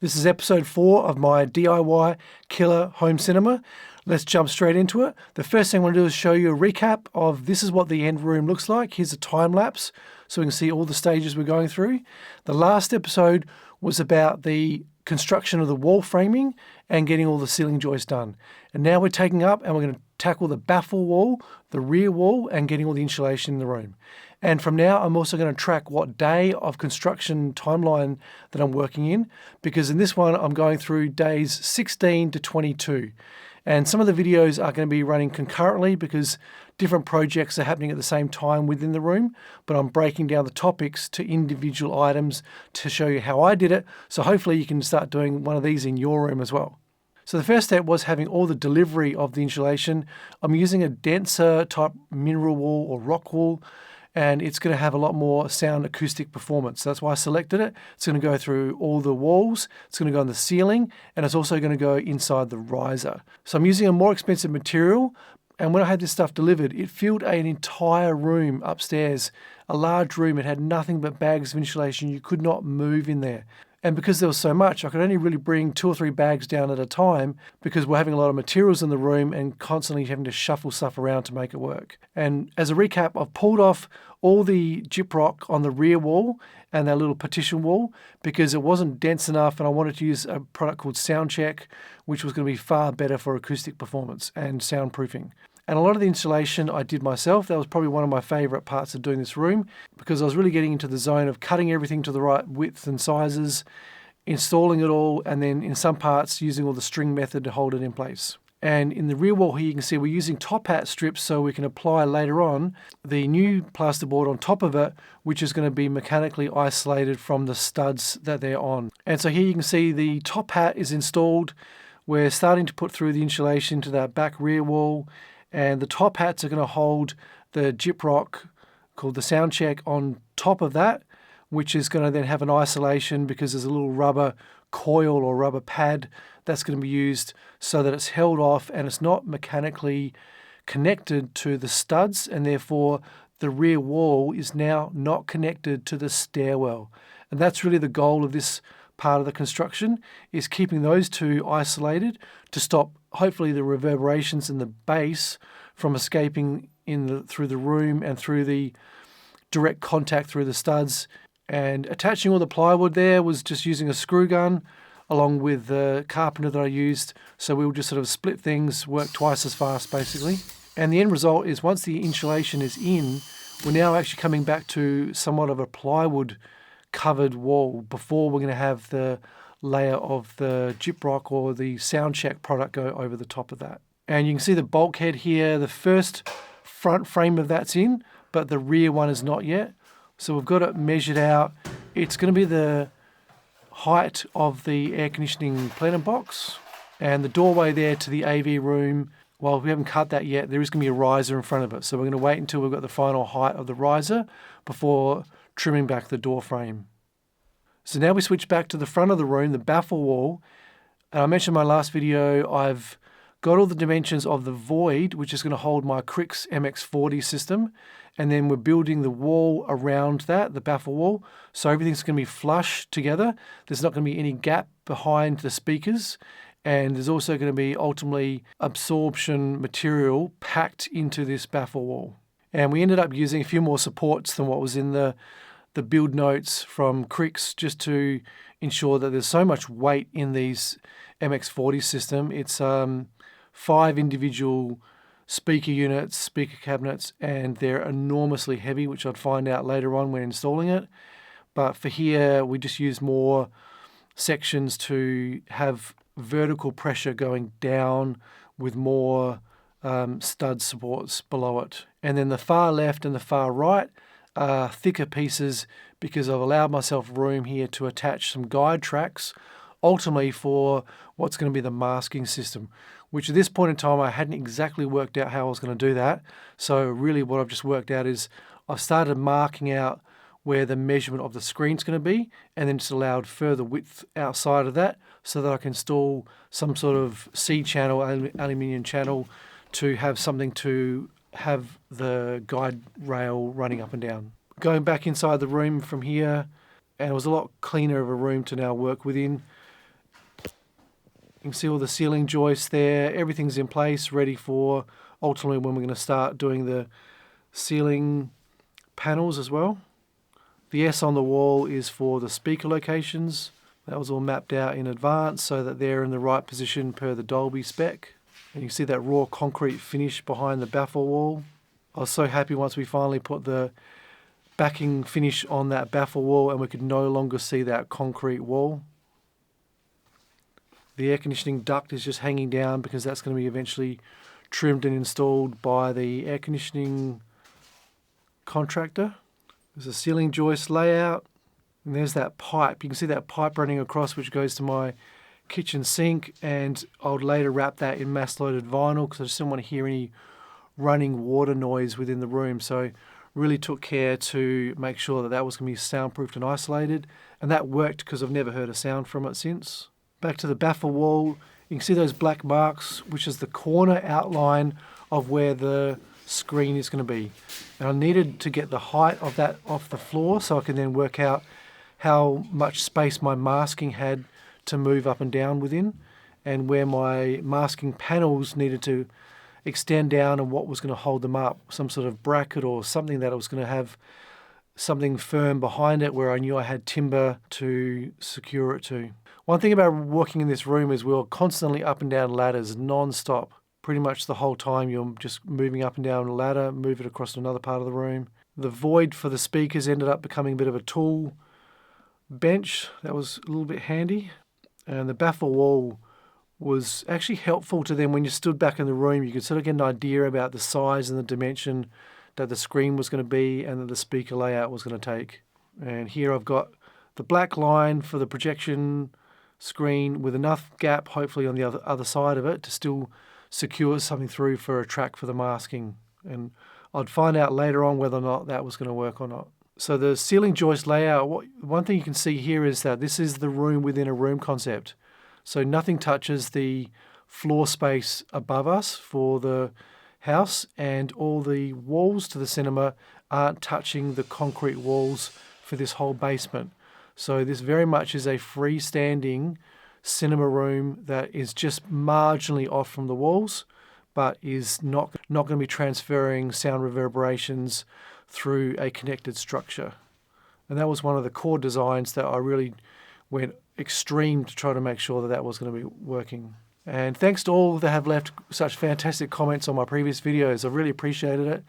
This is episode 4 of my DIY killer home cinema. Let's jump straight into it. The first thing I want to do is show you a recap of this is what the end room looks like. Here's a time lapse so we can see all the stages we're going through. The last episode was about the construction of the wall framing and getting all the ceiling joists done. And now we're taking up and we're going to tackle the baffle wall, the rear wall, and getting all the insulation in the room. And from now, I'm also going to track what day of construction timeline that I'm working in, because in this one, I'm going through days 16 to 22. And some of the videos are going to be running concurrently because different projects are happening at the same time within the room, but I'm breaking down the topics to individual items to show you how I did it. So hopefully you can start doing one of these in your room as well. So the first step was having all the delivery of the insulation. I'm using a denser type mineral wool or rock wool, and it's going to have a lot more sound acoustic performance. That's why I selected it. It's going to go through all the walls, it's going to go on the ceiling, and it's also going to go inside the riser. So I'm using a more expensive material, and when I had this stuff delivered, it filled an entire room upstairs, a large room. It had nothing but bags of insulation. You could not move in there. And because there was so much, I could only really bring 2 or 3 bags down at a time because we're having a lot of materials in the room and constantly having to shuffle stuff around to make it work. And as a recap, I've pulled off all the gyprock on the rear wall and that little partition wall because it wasn't dense enough, and I wanted to use a product called Soundcheck, which was going to be far better for acoustic performance and soundproofing. And a lot of the installation I did myself. That was probably one of my favorite parts of doing this room because I was really getting into the zone of cutting everything to the right width and sizes, installing it all, and then in some parts using all the string method to hold it in place. And in the rear wall here, you can see we're using top hat strips so we can apply later on the new plasterboard on top of it, which is going to be mechanically isolated from the studs that they're on. And so here you can see the top hat is installed. We're starting to put through the insulation to that back rear wall. And the top hats are going to hold the gyprock called the Soundcheck on top of that, which is going to then have an isolation because there's a little rubber coil or rubber pad that's going to be used so that it's held off and it's not mechanically connected to the studs, and therefore the rear wall is now not connected to the stairwell. And that's really the goal of this part of the construction, is keeping those two isolated to stop hopefully the reverberations in the base from escaping through the room and through the direct contact through the studs. And attaching all the plywood there was just using a screw gun along with the carpenter that I used. So we will just sort of split things, work twice as fast basically. And the end result is once the insulation is in, we're now actually coming back to somewhat of a plywood covered wall before we're going to have the layer of the gyprock or the Soundcheck product go over the top of that. And you can see the bulkhead here. The first front frame of that's in, but the rear one is not yet. So we've got it measured out. It's going to be the height of the air conditioning plenum box, and the doorway there to the AV room. Well, we haven't cut that yet. There is going to be a riser in front of it. So we're going to wait until we've got the final height of the riser before trimming back the door frame. So now we switch back to the front of the room, the baffle wall. And I mentioned in my last video, I've got all the dimensions of the void, which is going to hold my KRIX MX40 system. And then we're building the wall around that, the baffle wall. So everything's going to be flush together. There's not going to be any gap behind the speakers. And there's also going to be ultimately absorption material packed into this baffle wall. And we ended up using a few more supports than what was in the build notes from KRIX, just to ensure that there's so much weight in these MX40 system. It's 5 individual speaker units, speaker cabinets, and they're enormously heavy, which I'd find out later on when installing it. But for here, we just use more sections to have vertical pressure going down with more stud supports below it. And then the far left and the far right are thicker pieces because I've allowed myself room here to attach some guide tracks, ultimately for what's going to be the masking system, which at this point in time I hadn't exactly worked out how I was going to do that. So really what I've just worked out is I've started marking out where the measurement of the screen's going to be, and then just allowed further width outside of that so that I can install some sort of C channel, aluminium channel, to have something to have the guide rail running up and down. Going back inside the room from here, and it was a lot cleaner of a room to now work within. You can see all the ceiling joists there. Everything's in place, ready for ultimately when we're going to start doing the ceiling panels as well. The S on the wall is for the speaker locations. That was all mapped out in advance so that they're in the right position per the Dolby spec. And you can see that raw concrete finish behind the baffle wall. I was so happy once we finally put the backing finish on that baffle wall and we could no longer see that concrete wall. The air conditioning duct is just hanging down because that's going to be eventually trimmed and installed by the air conditioning contractor. There's a ceiling joist layout, and there's that pipe. You can see that pipe running across, which goes to my kitchen sink, and I'll later wrap that in mass-loaded vinyl because I just didn't want to hear any running water noise within the room. So really took care to make sure that that was going to be soundproofed and isolated, and that worked because I've never heard a sound from it since. Back to the baffle wall, you can see those black marks, which is the corner outline of where the screen is going to be. And I needed to get the height of that off the floor so I can then work out how much space my masking had to move up and down within, and where my masking panels needed to extend down and what was going to hold them up, some sort of bracket or something that was going to have something firm behind it where I knew I had timber to secure it to. One thing about working in this room is we were constantly up and down ladders non-stop. Pretty much the whole time you're just moving up and down a ladder, move it across to another part of the room. The void for the speakers ended up becoming a bit of a tool bench. That was a little bit handy. And the baffle wall was actually helpful to them when you stood back in the room. You could sort of get an idea about the size and the dimension that the screen was going to be and that the speaker layout was going to take. And here I've got the black line for the projection screen with enough gap, hopefully on the other side of it, to still secure something through for a track for the masking. And I'd find out later on whether or not that was going to work or not. So the ceiling joist layout, one thing you can see here is that this is the room within a room concept. So nothing touches the floor space above us for the house, and all the walls to the cinema aren't touching the concrete walls for this whole basement. So this very much is a freestanding cinema room that is just marginally off from the walls, but is not going to be transferring sound reverberations through a connected structure. And that was one of the core designs that I really went extreme to try to make sure that that was going to be working. And thanks to all that have left such fantastic comments on my previous videos. I've really appreciated it.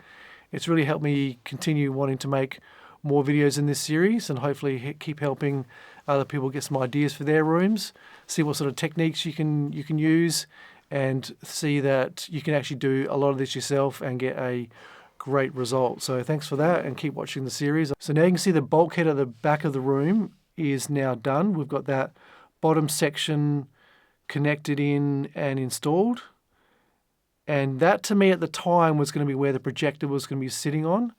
It's really helped me continue wanting to make more videos in this series and hopefully keep helping other people get some ideas for their rooms, see what sort of techniques you can use, and see that you can actually do a lot of this yourself and get a great result. So thanks for that, and keep watching the series. So now you can see the bulkhead at the back of the room is now done. We've got that bottom section connected in and installed. And that to me at the time was going to be where the projector was going to be sitting on,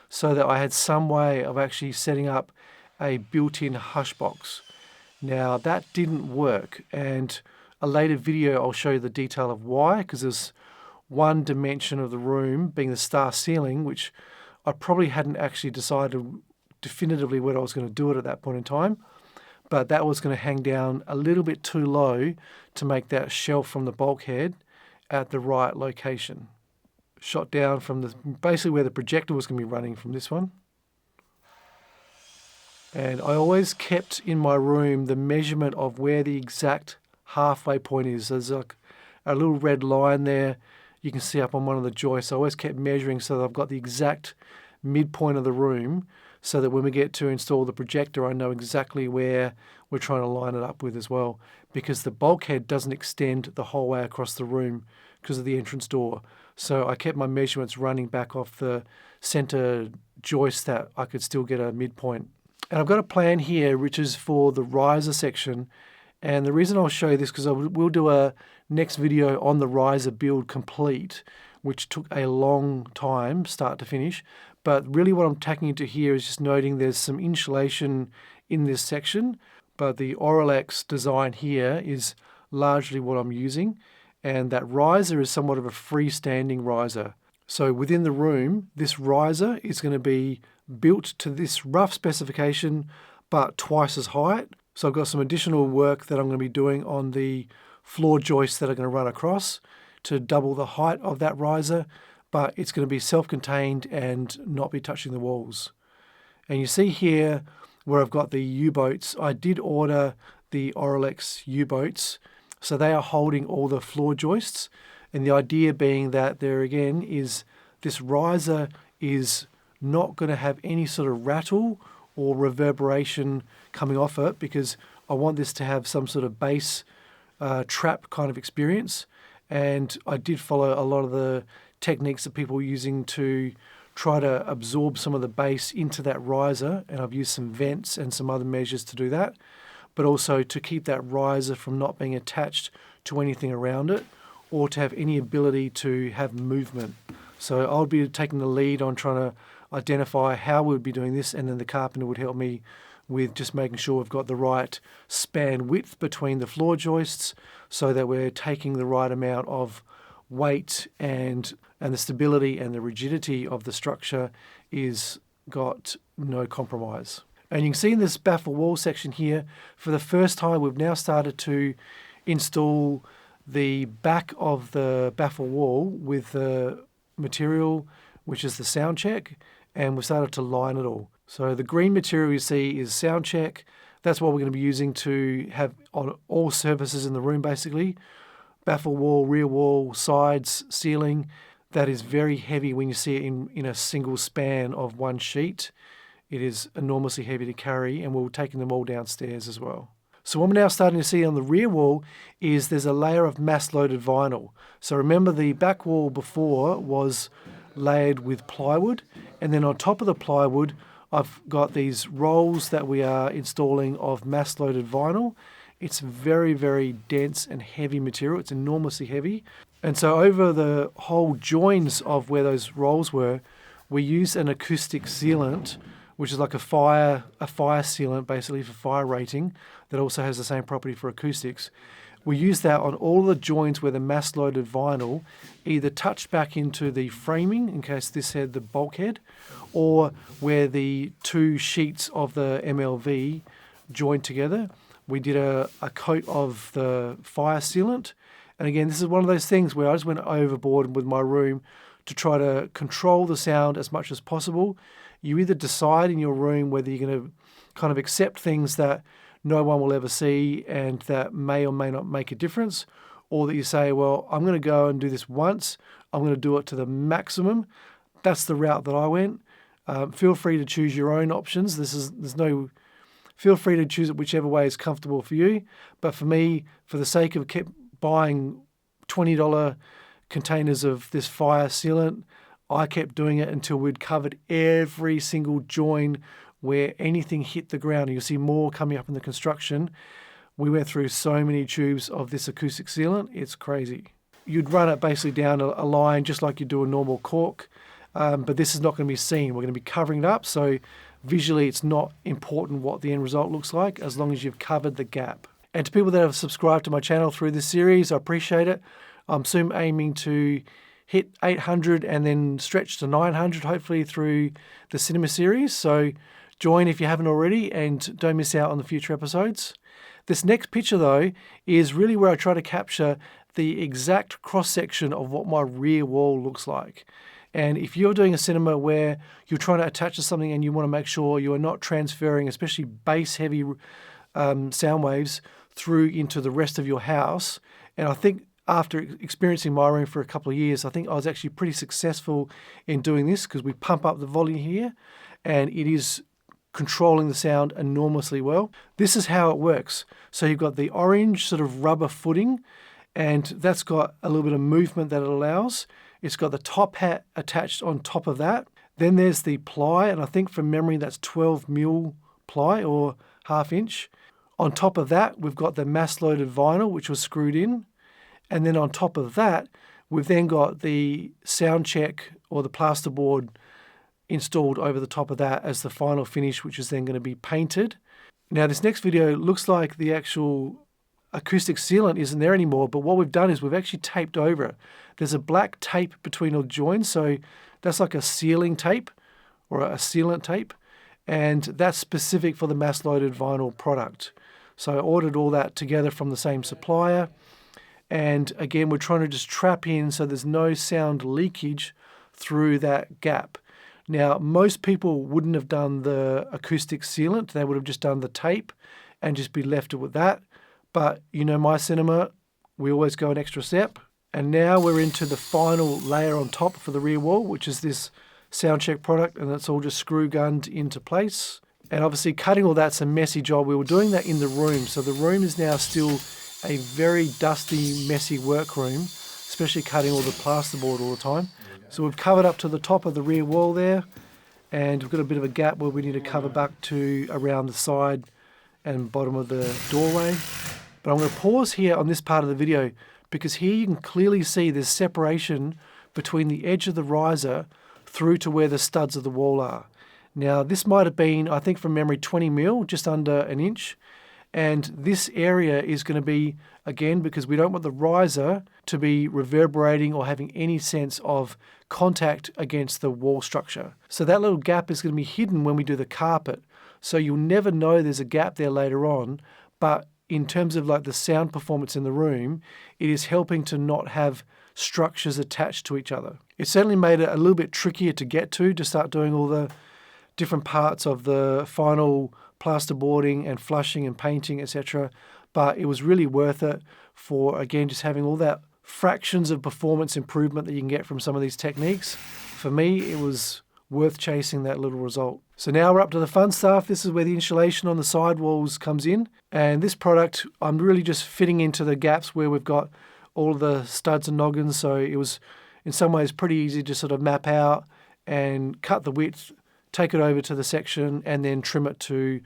so that I had some way of actually setting up a built-in hush box. Now that didn't work, and a later video I'll show you the detail of why, because there's one dimension of the room being the star ceiling, which I probably hadn't actually decided definitively what I was going to do it at that point in time, but that was going to hang down a little bit too low to make that shelf from the bulkhead at the right location. Shot down from basically where the projector was going to be running from this one. And I always kept in my room the measurement of where the exact halfway point is. There's like a little red line there you can see up on one of the joists. I always kept measuring so that I've got the exact midpoint of the room, so that when we get to install the projector, I know exactly where we're trying to line it up with as well, because the bulkhead doesn't extend the whole way across the room because of the entrance door. So I kept my measurements running back off the center joist that I could still get a midpoint. And I've got a plan here which is for the riser section. And the reason I'll show you this, because we'll do a next video on the riser build complete, which took a long time, start to finish. But really what I'm tacking into here is just noting there's some insulation in this section, but the Auralex design here is largely what I'm using. And that riser is somewhat of a freestanding riser. So within the room, this riser is going to be built to this rough specification, but twice as high. So I've got some additional work that I'm going to be doing on the floor joists that are going to run across to double the height of that riser, but it's going to be self-contained and not be touching the walls. And you see here where I've got the U-boats. I did order the Auralex U-boats, so they are holding all the floor joists. And the idea being that there again is this riser is not going to have any sort of rattle or reverberation coming off it, because I want this to have some sort of bass trap kind of experience. And I did follow a lot of the techniques that people are using to try to absorb some of the bass into that riser, and I've used some vents and some other measures to do that, but also to keep that riser from not being attached to anything around it or to have any ability to have movement. So I'll be taking the lead on trying to identify how we'd be doing this, and then the carpenter would help me with just making sure we've got the right span width between the floor joists so that we're taking the right amount of weight, and the stability and the rigidity of the structure is got no compromise. And you can see in this Baffle Wall section here, for the first time we've now started to install the back of the Baffle Wall with the material which is the sound check, and we've started to line it all. So the green material you see is sound check. That's what we're going to be using to have on all surfaces in the room basically. Baffle wall, rear wall, sides, ceiling. That is very heavy when you see it in a single span of one sheet. It is enormously heavy to carry, and we're taking them all downstairs as well. So what we're now starting to see on the rear wall is there's a layer of mass-loaded vinyl. So remember the back wall before was layered with plywood, and then on top of the plywood I've got these rolls that we are installing of mass-loaded vinyl. It's very, very dense and heavy material. It's enormously heavy. And so over the whole joins of where those rolls were, we use an acoustic sealant, which is like a fire sealant basically for fire rating, that also has the same property for acoustics. We use that on all the joints where the mass-loaded vinyl either touched back into the framing, in case this had the bulkhead, or where the two sheets of the MLV joined together. We did a coat of the fire sealant. And again, this is one of those things where I just went overboard with my room to try to control the sound as much as possible. You either decide in your room whether you're going to kind of accept things that no one will ever see and that may or may not make a difference, or that you say, well, I'm going to go and do this once. I'm going to do it to the maximum. That's the route that I went. Feel free to choose your own options. Feel free to choose it whichever way is comfortable for you. But for me, for the sake of kept buying $20 containers of this fire sealant, I kept doing it until we'd covered every single join where anything hit the ground. And you'll see more coming up in the construction. We went through so many tubes of this acoustic sealant. It's crazy. You'd run it basically down a line just like you do a normal caulk. But this is not going to be seen. We're going to be covering it up. So visually, it's not important what the end result looks like as long as you've covered the gap. And to people that have subscribed to my channel through this series, I appreciate it. I'm soon aiming to hit 800 and then stretch to 900, hopefully through the cinema series. So join if you haven't already, and don't miss out on the future episodes. This next picture, though, is really where I try to capture the exact cross-section of what my rear wall looks like. And if you're doing a cinema where you're trying to attach to something and you want to make sure you are not transferring, especially bass-heavy sound waves, through into the rest of your house, and I think after experiencing my room for a couple of years, I think I was actually pretty successful in doing this, because we pump up the volume here and it is controlling the sound enormously well. This is how it works. So you've got the orange sort of rubber footing, and that's got a little bit of movement that it allows. It's got the top hat attached on top of that. Then there's the ply, and I think from memory that's 12 mil ply or ½ inch. On top of that, we've got the mass-loaded vinyl, which was screwed in. And then on top of that, we've then got the sound check or the plasterboard installed over the top of that as the final finish, which is then going to be painted. Now, this next video looks like the actual acoustic sealant isn't there anymore, but what we've done is we've actually taped over it. There's a black tape between all the joins, so that's like a sealing tape or a sealant tape, and that's specific for the mass-loaded vinyl product. So I ordered all that together from the same supplier, And again, we're trying to just trap in so there's no sound leakage through that gap. Now, most people wouldn't have done the acoustic sealant. They would have just done the tape and just be left with that. But you know my cinema, we always go an extra step. And now we're into the final layer on top for the rear wall, which is this Soundcheck product, and it's all just screw gunned into place. And obviously cutting all that's a messy job. We were doing that in the room. So the room is now still a very dusty, messy workroom, especially cutting all the plasterboard all the time. So we've covered up to the top of the rear wall there, and we've got a bit of a gap where we need to cover back to around the side and bottom of the doorway. But I'm going to pause here on this part of the video because here you can clearly see there's separation between the edge of the riser through to where the studs of the wall are. Now this might have been, I think from memory, 20 mil, just under an inch. And this area is going to be, again, because we don't want the riser to be reverberating or having any sense of contact against the wall structure. So that little gap is going to be hidden when we do the carpet. So you'll never know there's a gap there later on, but in terms of like the sound performance in the room, it is helping to not have structures attached to each other. It certainly made it a little bit trickier to get to start doing all the different parts of the final plasterboarding and flushing and painting, etc. But it was really worth it for, again, just having all that fractions of performance improvement that you can get from some of these techniques. For me, it was worth chasing that little result. So now we're up to the fun stuff. This is where the insulation on the sidewalls comes in. And this product, I'm really just fitting into the gaps where we've got all of the studs and noggins. So it was in some ways pretty easy to sort of map out and cut the width, take it over to the section, and then trim it to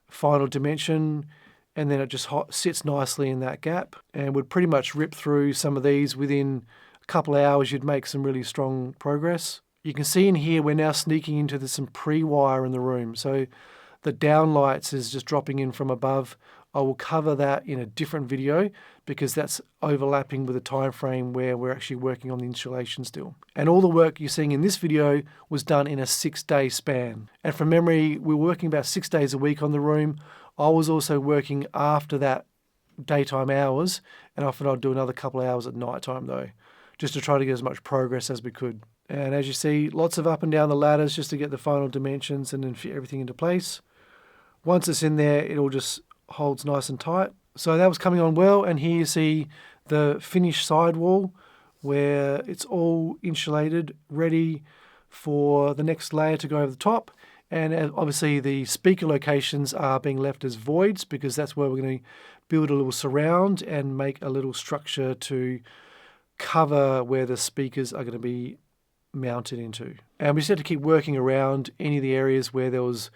final dimension. And then it just sits nicely in that gap. And would pretty much rip through some of these within a couple of hours. You'd make some really strong progress. You can see in here we're now sneaking into some pre-wire in the room. So the downlights is just dropping in from above. I will cover that in a different video because that's overlapping with a time frame where we're actually working on the insulation still. And all the work you're seeing in this video was done in a 6-day span. And from memory, we were working about 6 days a week on the room. I was also working after that daytime hours, and often I'd do another couple of hours at night time though, just to try to get as much progress as we could. And as you see, lots of up and down the ladders just to get the final dimensions and then fit everything into place. Once it's in there, it all just holds nice and tight. So that was coming on well, and here you see the finished sidewall where it's all insulated, ready for the next layer to go over the top. And obviously the speaker locations are being left as voids because that's where we're going to build a little surround and make a little structure to cover where the speakers are going to be mounted into. And we just had to keep working around any of the areas where there was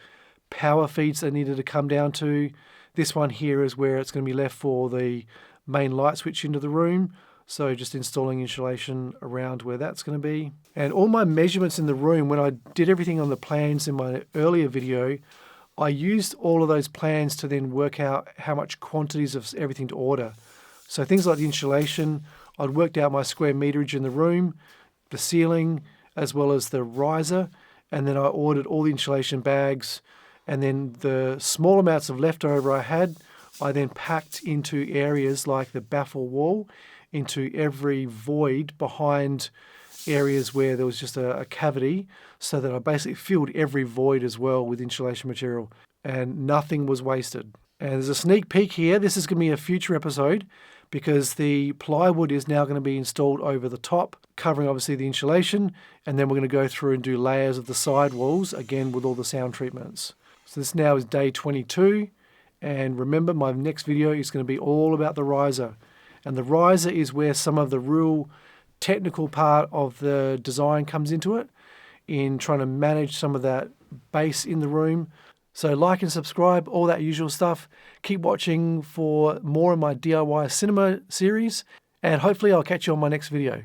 power feeds that needed to come down to. This one here is where it's going to be left for the main light switch into the room. So just installing insulation around where that's going to be. And all my measurements in the room, when I did everything on the plans in my earlier video, I used all of those plans to then work out how much quantities of everything to order. So things like the insulation, I'd worked out my square meterage in the room, the ceiling, as well as the riser, and then I ordered all the insulation bags, and then the small amounts of leftover I had, I then packed into areas like the baffle wall, into every void behind areas where there was just a cavity, so that I basically filled every void as well with insulation material, and nothing was wasted. And there's a sneak peek here. This is going to be a future episode because the plywood is now going to be installed over the top, covering obviously the insulation, and then we're going to go through and do layers of the sidewalls, again with all the sound treatments. So this now is day 22, and remember my next video is going to be all about the riser. And the riser is where some of the real technical part of the design comes into it, in trying to manage some of that bass in the room. So like and subscribe, all that usual stuff. Keep watching for more of my DIY cinema series, and hopefully I'll catch you on my next video.